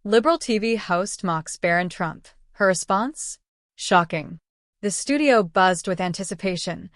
Liberal TV host mocks Barron Trump. Her response? Shocking. The studio buzzed with anticipation,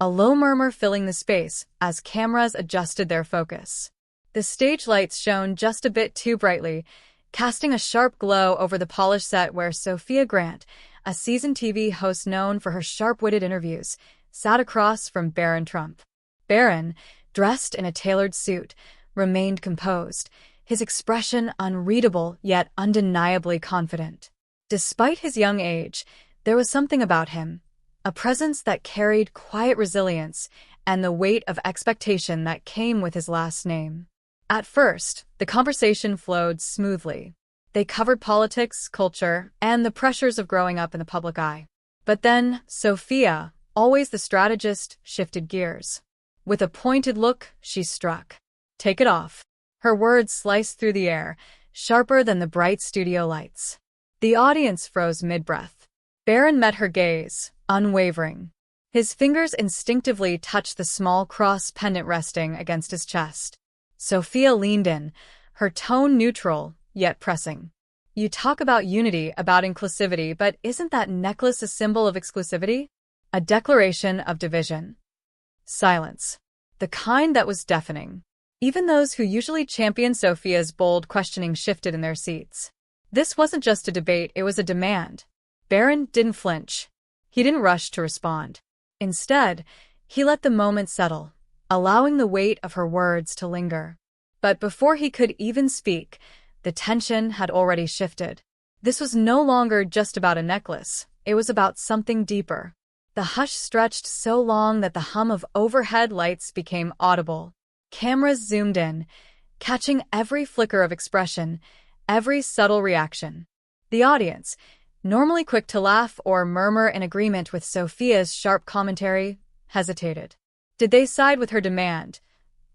a low murmur filling the space as cameras adjusted their focus. The stage lights shone just a bit too brightly, casting a sharp glow over the polished set where Sophia Grant, a seasoned TV host known for her sharp-witted interviews, sat across from Barron Trump. Barron, dressed in a tailored suit, remained composed, his expression unreadable yet undeniably confident. Despite his young age, there was something about him, a presence that carried quiet resilience and the weight of expectation that came with his last name. At first, the conversation flowed smoothly. They covered politics, culture, and the pressures of growing up in the public eye. But then, Sophia, always the strategist, shifted gears. With a pointed look, she struck. "Take it off." Her words sliced through the air, sharper than the bright studio lights. The audience froze mid-breath. Barron met her gaze, unwavering. His fingers instinctively touched the small cross pendant resting against his chest. Sophia leaned in, her tone neutral, yet pressing. "You talk about unity, about inclusivity, but isn't that necklace a symbol of exclusivity? A declaration of division?" Silence. The kind that was deafening. Even those who usually champion Sophia's bold questioning shifted in their seats. This wasn't just a debate, it was a demand. Barron didn't flinch. He didn't rush to respond. Instead, he let the moment settle, allowing the weight of her words to linger. But before he could even speak, the tension had already shifted. This was no longer just about a necklace, it was about something deeper. The hush stretched so long that the hum of overhead lights became audible. Cameras zoomed in, catching every flicker of expression, every subtle reaction. The audience, normally quick to laugh or murmur in agreement with Sophia's sharp commentary, hesitated. Did they side with her demand,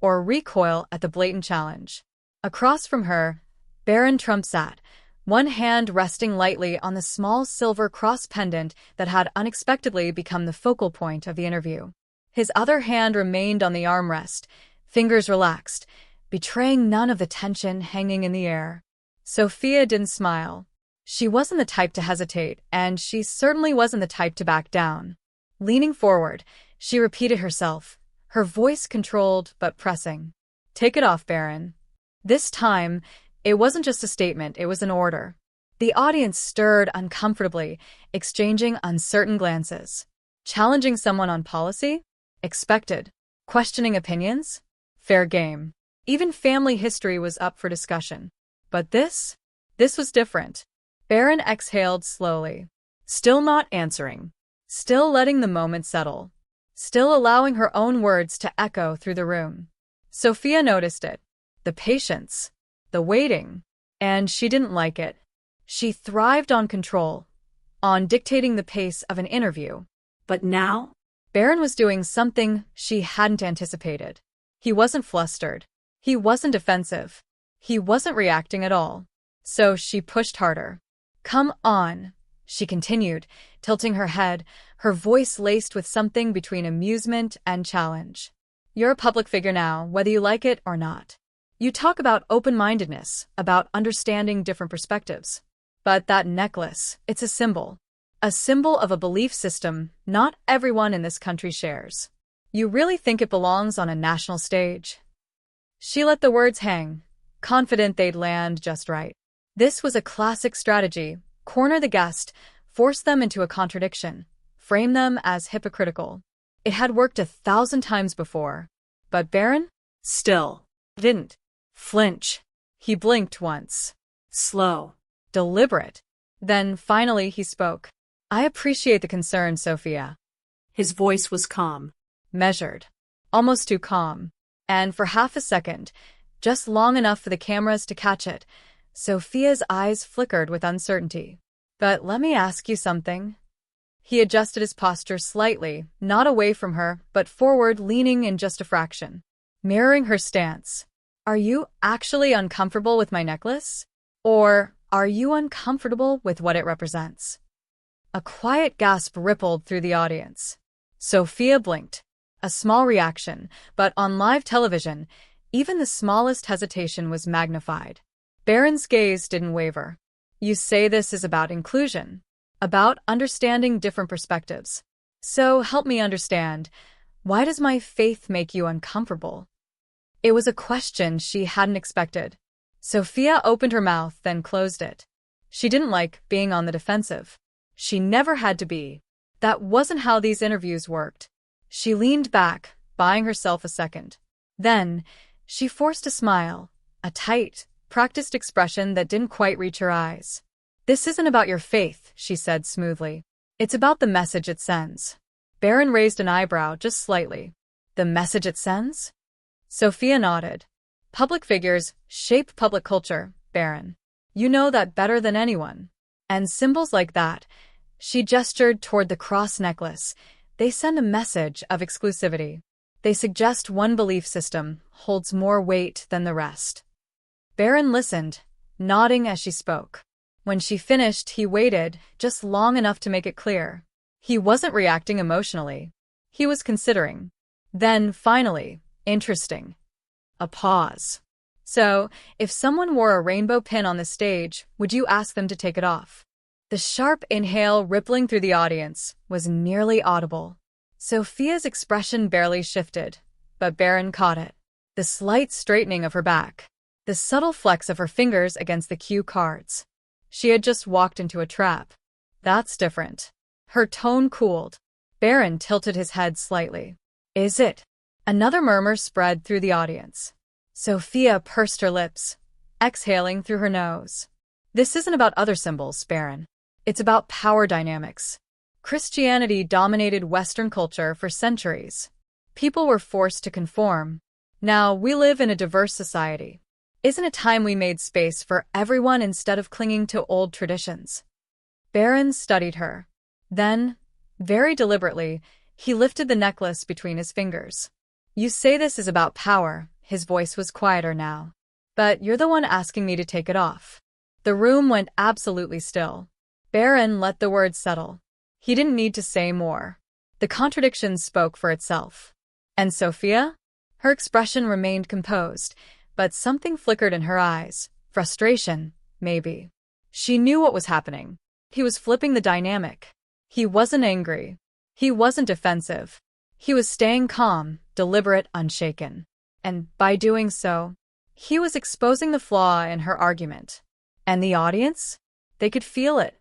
or recoil at the blatant challenge? Across from her, Barron Trump sat, one hand resting lightly on the small silver cross pendant that had unexpectedly become the focal point of the interview. His other hand remained on the armrest, fingers relaxed, betraying none of the tension hanging in the air. Sophia didn't smile. She wasn't the type to hesitate, and she certainly wasn't the type to back down. Leaning forward, she repeated herself, her voice controlled but pressing. "Take it off, Barron." This time, it wasn't just a statement, it was an order. The audience stirred uncomfortably, exchanging uncertain glances. Challenging someone on policy? Expected. Questioning opinions? Fair game. Even family history was up for discussion. But this was different. Barron exhaled slowly. Still not answering. Still letting the moment settle. Still allowing her own words to echo through the room. Sophia noticed it. The patience. The waiting. And she didn't like it. She thrived on control. On dictating the pace of an interview. But now? Barron was doing something she hadn't anticipated. He wasn't flustered. He wasn't defensive. He wasn't reacting at all. So she pushed harder. "Come on," she continued, tilting her head, her voice laced with something between amusement and challenge. "You're a public figure now, whether you like it or not. You talk about open-mindedness, about understanding different perspectives. But that necklace, it's a symbol. A symbol of a belief system not everyone in this country shares. You really think it belongs on a national stage?" She let the words hang, confident they'd land just right. This was a classic strategy: corner the guest, force them into a contradiction, frame them as hypocritical. It had worked 1,000 times before. But Barron? Still. Didn't flinch. He blinked once. Slow. Deliberate. Then finally he spoke. "I appreciate the concern, Sophia." His voice was calm. Measured. Almost too calm. And for half a second, just long enough for the cameras to catch it, Sophia's eyes flickered with uncertainty. "But let me ask you something." He adjusted his posture slightly, not away from her, but forward, leaning in just a fraction. Mirroring her stance. "Are you actually uncomfortable with my necklace? Or are you uncomfortable with what it represents?" A quiet gasp rippled through the audience. Sophia blinked. A small reaction, but on live television, even the smallest hesitation was magnified. Barron's gaze didn't waver. You say this is about inclusion, about understanding different perspectives. So help me understand, why does my faith make you uncomfortable? It was a question she hadn't expected. Sophia opened her mouth, then closed it. She didn't like being on the defensive. She never had to be. That wasn't how these interviews worked. She leaned back, buying herself a second. Then, she forced a smile, a tight, practiced expression that didn't quite reach her eyes. This isn't about your faith, she said smoothly. It's about the message it sends. Barron raised an eyebrow just slightly. The message it sends? Sophia nodded. Public figures shape public culture, Barron. You know that better than anyone. And symbols like that, she gestured toward the cross necklace, they send a message of exclusivity. They suggest one belief system holds more weight than the rest. Barron listened, nodding as she spoke. When she finished, he waited, just long enough to make it clear. He wasn't reacting emotionally. He was considering. Then, finally, interesting. A pause. So, if someone wore a rainbow pin on the stage, would you ask them to take it off? The sharp inhale rippling through the audience was nearly audible. Sophia's expression barely shifted, but Barron caught it. The slight straightening of her back. The subtle flex of her fingers against the cue cards. She had just walked into a trap. That's different. Her tone cooled. Barron tilted his head slightly. Is it? Another murmur spread through the audience. Sophia pursed her lips, exhaling through her nose. This isn't about other symbols, Barron. It's about power dynamics. Christianity dominated Western culture for centuries. People were forced to conform. Now we live in a diverse society. Isn't it time we made space for everyone instead of clinging to old traditions? Barron studied her. Then, very deliberately, he lifted the necklace between his fingers. You say this is about power, his voice was quieter now. But you're the one asking me to take it off. The room went absolutely still. Barron let the words settle. He didn't need to say more. The contradiction spoke for itself. And Sophia? Her expression remained composed, but something flickered in her eyes. Frustration, maybe. She knew what was happening. He was flipping the dynamic. He wasn't angry. He wasn't defensive. He was staying calm, deliberate, unshaken. And by doing so, he was exposing the flaw in her argument. And the audience? They could feel it.